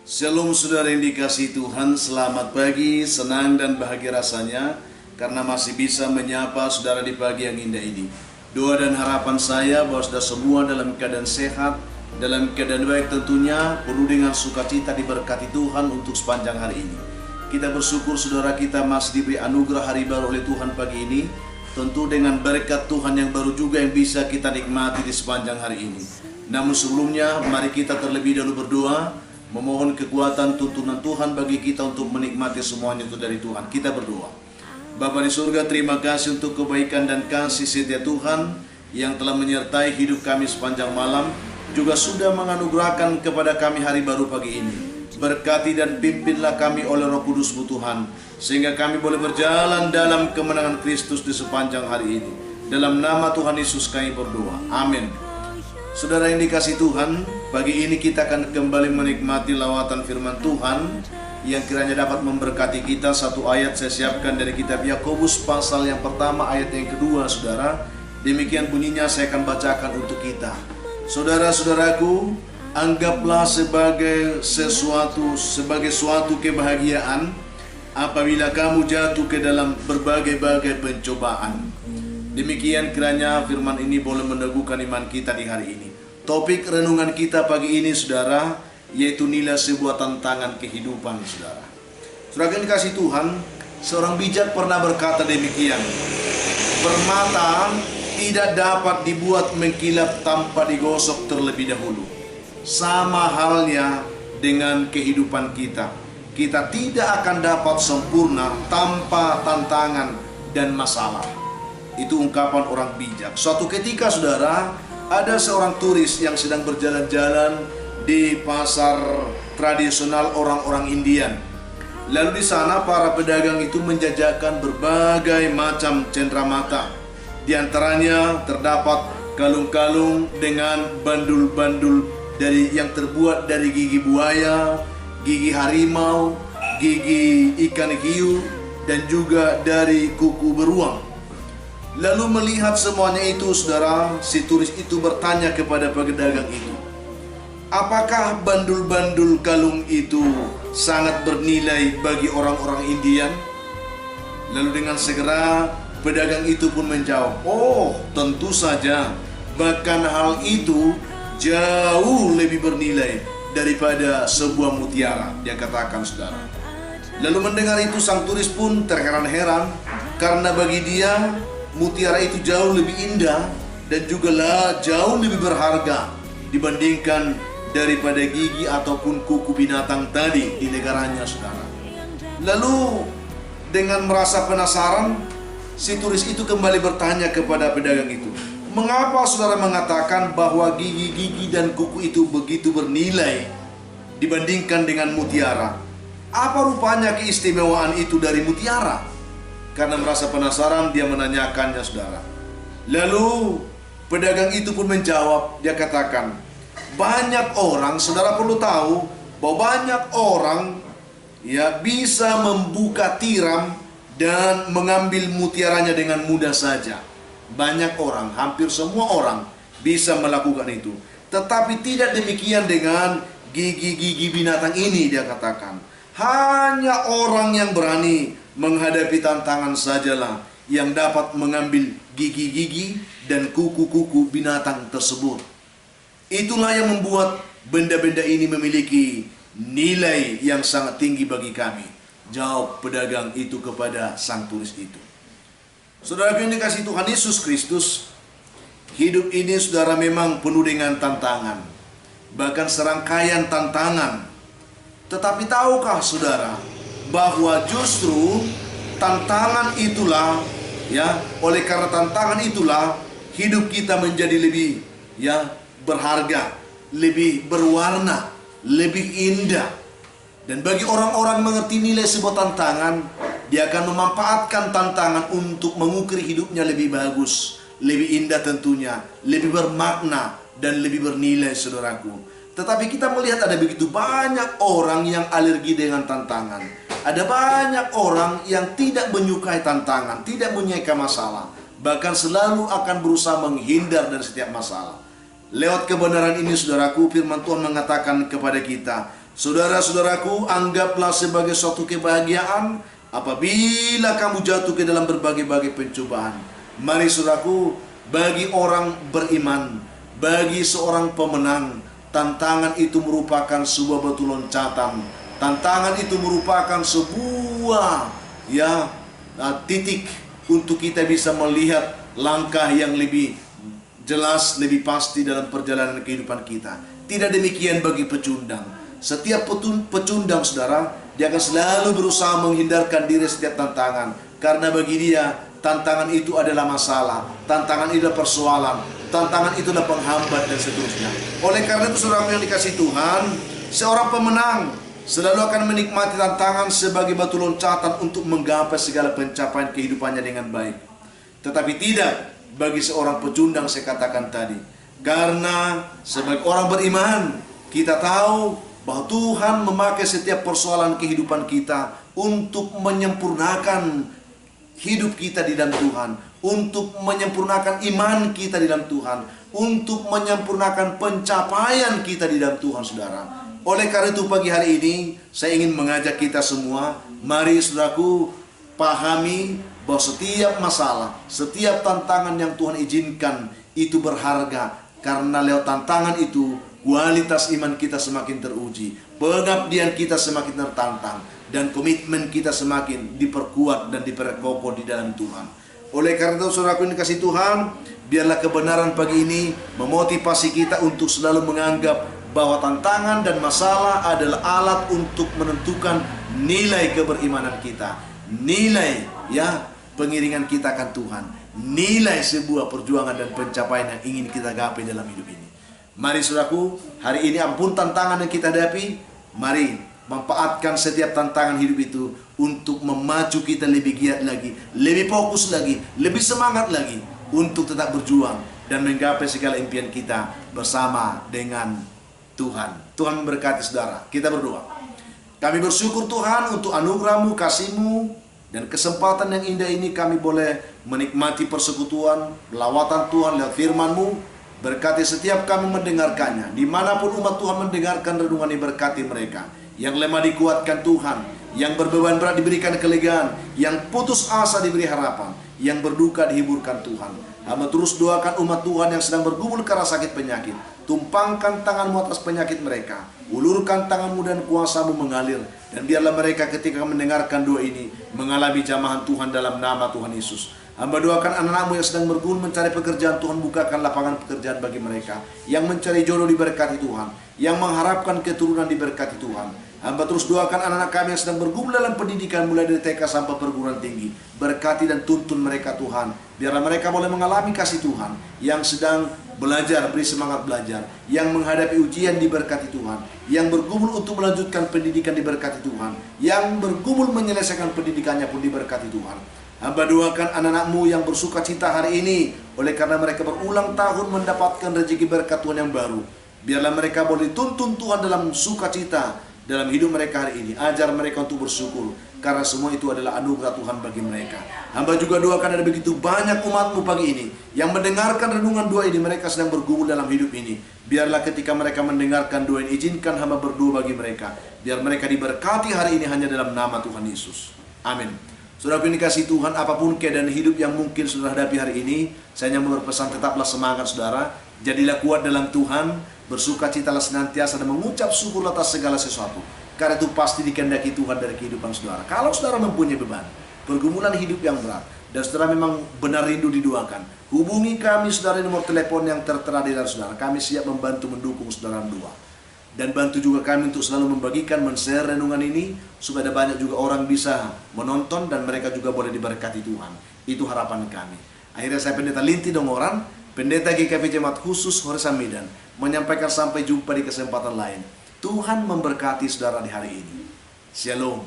Shalom saudara yang dikasihi Tuhan, selamat pagi, senang dan bahagia rasanya karena masih bisa menyapa saudara di pagi yang indah ini. Doa dan harapan saya bahwa saudara semua dalam keadaan sehat, dalam keadaan baik tentunya, penuh dengan sukacita diberkati Tuhan untuk sepanjang hari ini. Kita bersyukur saudara kita masih diberi anugerah hari baru oleh Tuhan pagi ini, tentu dengan berkat Tuhan yang baru juga yang bisa kita nikmati di sepanjang hari ini. Namun sebelumnya, mari kita terlebih dahulu berdoa, memohon kekuatan tuntunan Tuhan bagi kita untuk menikmati semuanya itu dari Tuhan. Kita berdoa. Bapa di surga, terima kasih untuk kebaikan dan kasih setia Tuhan yang telah menyertai hidup kami sepanjang malam, juga sudah menganugerahkan kepada kami hari baru pagi ini. Berkati dan pimpinlah kami oleh Roh Kudus-Mu Tuhan, sehingga kami boleh berjalan dalam kemenangan Kristus di sepanjang hari ini. Dalam nama Tuhan Yesus kami berdoa. Amin. Saudara yang dikasihi Tuhan, pagi ini kita akan kembali menikmati lawatan firman Tuhan yang kiranya dapat memberkati kita. Satu ayat saya siapkan dari kitab Yakobus pasal yang pertama ayat yang kedua, saudara. Demikian bunyinya, saya akan bacakan untuk kita. Saudara-saudaraku, anggaplah sebagai suatu kebahagiaan apabila kamu jatuh ke dalam berbagai-bagai pencobaan. Demikian kiranya firman ini boleh meneguhkan iman kita di hari ini. Topik renungan kita pagi ini, saudara, yaitu nilai sebuah tantangan kehidupan, saudara. Saudara yang dikasihi Tuhan, seorang bijak pernah berkata demikian: permata tidak dapat dibuat mengkilap tanpa digosok terlebih dahulu. Sama halnya dengan kehidupan kita. Kita tidak akan dapat sempurna tanpa tantangan dan masalah. Itu ungkapan orang bijak. Suatu ketika, saudara, ada seorang turis yang sedang berjalan-jalan di pasar tradisional orang-orang Indian. Lalu di sana para pedagang itu menjajakan berbagai macam cenderamata. Di antaranya terdapat kalung-kalung dengan bandul-bandul yang terbuat dari gigi buaya, gigi harimau, gigi ikan hiu, dan juga dari kuku beruang. Lalu melihat semuanya itu, saudara, si turis itu bertanya kepada pedagang itu, apakah bandul-bandul kalung itu sangat bernilai bagi orang-orang Indian? Lalu dengan segera pedagang itu pun menjawab, oh tentu saja, bahkan hal itu jauh lebih bernilai daripada sebuah mutiara, dia katakan, saudara. Lalu mendengar itu sang turis pun terheran-heran, karena bagi dia mutiara itu jauh lebih indah dan juga jauh lebih berharga dibandingkan daripada gigi ataupun kuku binatang tadi di negaranya, saudara. Lalu dengan merasa penasaran, si turis itu kembali bertanya kepada pedagang itu, mengapa saudara mengatakan bahwa gigi-gigi dan kuku itu begitu bernilai dibandingkan dengan mutiara? Apa rupanya keistimewaan itu dari mutiara? Karena merasa penasaran, dia menanyakannya, saudara. Lalu pedagang itu pun menjawab, dia katakan, banyak orang, saudara perlu tahu bahwa banyak orang bisa membuka tiram dan mengambil mutiaranya dengan mudah saja. Banyak orang, hampir semua orang bisa melakukan itu. Tetapi tidak demikian dengan gigi-gigi binatang ini, dia katakan. Hanya orang yang berani menghadapi tantangan sajalah yang dapat mengambil gigi-gigi dan kuku-kuku binatang tersebut. Itulah yang membuat benda-benda ini memiliki nilai yang sangat tinggi bagi kami, jawab pedagang itu kepada sang turis itu. Saudara yang dikasihi Tuhan Yesus Kristus, hidup ini, saudara, memang penuh dengan tantangan, bahkan serangkaian tantangan. Tetapi tahukah saudara bahwa justru tantangan itulah, oleh karena tantangan itulah hidup kita menjadi lebih berharga, lebih berwarna, lebih indah. Dan bagi orang-orang mengerti nilai sebuah tantangan, dia akan memanfaatkan tantangan untuk mengukir hidupnya lebih bagus, lebih indah tentunya, lebih bermakna dan lebih bernilai, saudaraku. Tetapi kita melihat ada begitu banyak orang yang alergi dengan tantangan. Ada banyak orang yang tidak menyukai tantangan, tidak menyukai masalah, bahkan selalu akan berusaha menghindar dari setiap masalah. Lewat kebenaran ini, saudaraku, firman Tuhan mengatakan kepada kita Saudara-saudaraku, anggaplah sebagai suatu kebahagiaan apabila kamu jatuh ke dalam berbagai-bagai pencobaan. Mari saudaraku, bagi orang beriman, bagi seorang pemenang, tantangan itu merupakan sebuah batu loncatan. Tantangan itu merupakan sebuah titik untuk kita bisa melihat langkah yang lebih jelas, lebih pasti dalam perjalanan kehidupan kita. Tidak demikian bagi pecundang. Setiap pecundang, saudara, dia akan selalu berusaha menghindarkan diri setiap tantangan. Karena bagi dia, tantangan itu adalah masalah, tantangan itu adalah persoalan, tantangan itu adalah penghambat dan seterusnya. Oleh karena itu, saudara yang dikasihi Tuhan, seorang pemenang selalu akan menikmati tantangan sebagai batu loncatan untuk menggapai segala pencapaian kehidupannya dengan baik. Tetapi tidak bagi seorang pecundang, saya katakan tadi. Karena sebagai orang beriman, kita tahu bahwa Tuhan memakai setiap persoalan kehidupan kita untuk menyempurnakan hidup kita di dalam Tuhan, untuk menyempurnakan iman kita di dalam Tuhan, untuk menyempurnakan pencapaian kita di dalam Tuhan, saudara. Oleh karena itu pagi hari ini saya ingin mengajak kita semua, mari saudaraku pahami bahwa setiap masalah, setiap tantangan yang Tuhan izinkan itu berharga. Karena lewat tantangan itu kualitas iman kita semakin teruji, pengabdian kita semakin tertantang, dan komitmen kita semakin diperkuat dan diperkokoh di dalam Tuhan. Oleh karena itu saudaraku yang dikasihi Tuhan, biarlah kebenaran pagi ini memotivasi kita untuk selalu menganggap bahwa tantangan dan masalah adalah alat untuk menentukan nilai keberimanan kita, nilai pengiringan kita akan Tuhan, nilai sebuah perjuangan dan pencapaian yang ingin kita gapai dalam hidup ini. Mari saudaraku, hari ini apapun tantangan yang kita hadapi, mari manfaatkan setiap tantangan hidup itu untuk memacu kita lebih giat lagi, lebih fokus lagi, lebih semangat lagi untuk tetap berjuang dan menggapai segala impian kita bersama dengan Tuhan. Tuhan memberkati saudara. Kita berdoa. Kami bersyukur Tuhan untuk anugerah-Mu, kasih-Mu, dan kesempatan yang indah ini kami boleh menikmati persekutuan, lawatan Tuhan lewat firman-Mu. Berkati setiap kami mendengarkannya. Dimanapun umat Tuhan mendengarkan renungan ini, berkati mereka. Yang lemah dikuatkan Tuhan, yang berbeban berat diberikan kelegaan, yang putus asa diberi harapan, yang berduka dihiburkan Tuhan. Hamba terus doakan umat Tuhan yang sedang bergumul karena sakit penyakit. Tumpangkan tangan-Mu atas penyakit mereka. Ulurkan tangan-Mu dan kuasa-Mu mengalir. Dan biarlah mereka ketika mendengarkan doa ini mengalami jamahan Tuhan dalam nama Tuhan Yesus. Hamba doakan anak-anak-Mu yang sedang bergumul mencari pekerjaan, Tuhan bukakan lapangan pekerjaan bagi mereka. Yang mencari jodoh diberkati Tuhan, yang mengharapkan keturunan diberkati Tuhan. Hamba terus doakan anak-anak kami yang sedang bergumul dalam pendidikan mulai dari TK sampai perguruan tinggi. Berkati dan tuntun mereka Tuhan. Biarlah mereka boleh mengalami kasih Tuhan. Yang sedang belajar, beri semangat belajar. Yang menghadapi ujian diberkati Tuhan. Yang bergumul untuk melanjutkan pendidikan diberkati Tuhan. Yang bergumul menyelesaikan pendidikannya pun diberkati Tuhan. Hamba doakan anak-anak-Mu yang bersuka cita hari ini, oleh karena mereka berulang tahun mendapatkan rezeki berkat Tuhan yang baru. Biarlah mereka boleh dituntun Tuhan dalam sukacita dalam hidup mereka hari ini. Ajar mereka untuk bersyukur, karena semua itu adalah anugerah Tuhan bagi mereka. Hamba juga doakan ada begitu banyak umat-Mu pagi ini yang mendengarkan renungan doa ini, mereka sedang bergumul dalam hidup ini. Biarlah ketika mereka mendengarkan doa ini, izinkan hamba berdoa bagi mereka. Biar mereka diberkati hari ini hanya dalam nama Tuhan Yesus. Amin. Saudara yang dikasihi Tuhan, apapun keadaan hidup yang mungkin saudara hadapi hari ini, saya hanya berpesan tetaplah semangat saudara. Jadilah kuat dalam Tuhan, bersukacitalah senantiasa dan mengucap syukur atas segala sesuatu. Karena itu pasti dikehendaki Tuhan dari kehidupan saudara. Kalau saudara mempunyai beban, pergumulan hidup yang berat, dan saudara memang benar rindu didoakan, hubungi kami saudara di nomor telepon yang tertera di dalam saudara. Kami siap membantu mendukung saudara doa. Dan bantu juga kami untuk selalu membagikan, men-share renungan ini, supaya ada banyak juga orang bisa menonton dan mereka juga boleh diberkati Tuhan. Itu harapan kami. Akhirnya saya Pendeta Linti Dongoran, Pendeta GKP Jemaat Khusus Horesan Medan, menyampaikan sampai jumpa di kesempatan lain. Tuhan memberkati saudara di hari ini. Shalom.